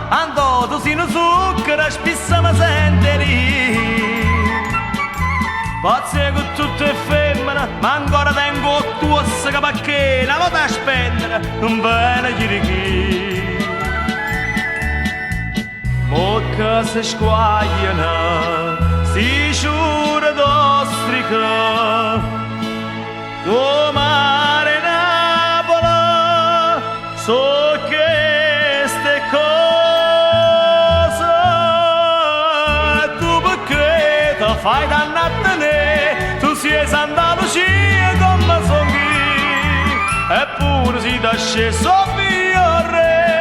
andò tu sei zucchero, spissa mi sente lì. Pazze con tutte femmine, ma ancora tengo tua capacchina, ma da spendere, non bene chi chi. Mocca si squagliano, si giura d'ostrica, domare Napoli, so che ste cose, tu perché ti fai dannare, tu sei Santa Lucia come son chi, eppure si da sceso via re,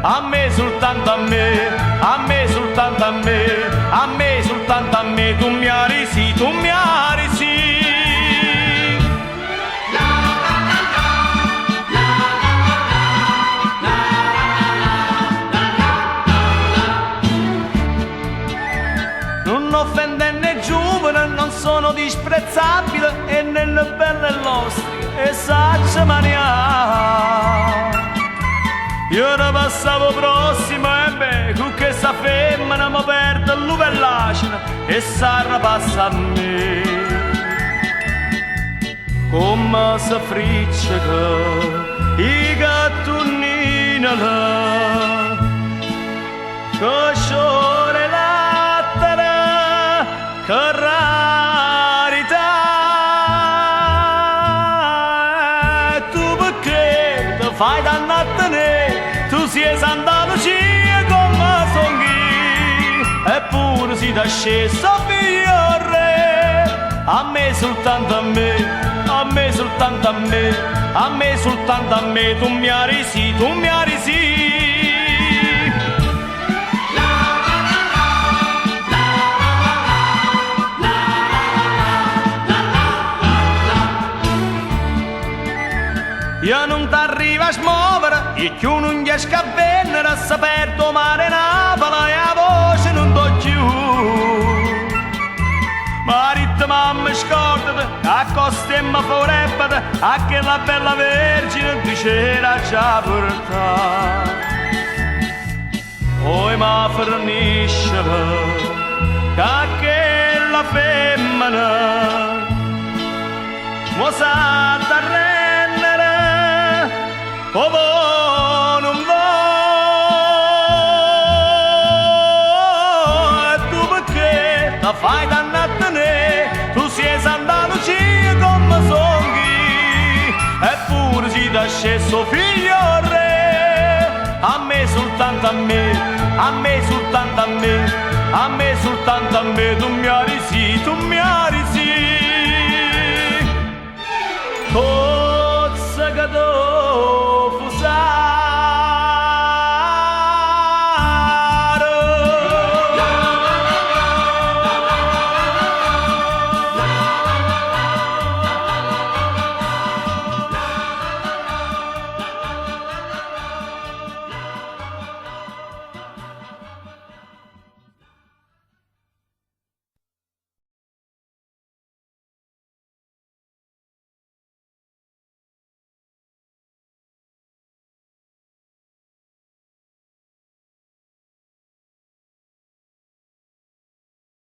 a me soltanto a me, a me soltanto a me, a me soltanto a me, tu mi arisi, tu mi arisi. Non offende né giovane, non sono disprezzabile e nelle belle lostriche e sacce manià. Io ne passavo prossimo e beh, con questa femmina mi perde l'uvellacina e sarà passa a me. Come si friccica i gattonnini là, che sciore lattera, che rarità. E tu perché ti fai dannare, tu sei Santa Lucia come son chi, eppure si da sceso via re, a me soltanto a me, a me soltanto a me, a me soltanto a me, tu mi arisi, tu mi arisi. Io non t'arrivo a smuovere, e più non riesco a venire, se perdo mare Napoli e la voce non do più. Ma ritta mamma scordate, a costemma forebbate, a che la bella vergine diceva già portata. Poi ma fornisceva, che la femmina, mo sa t'arrendere, oh non va. E tu perché ti fai dannare, tu sei Santa Lucia come son chi, eppure si da sceso figlio re, a me soltanto a me, a me soltanto a me, a me soltanto a me, tu mi arisi, tu mi arisi. Cozza che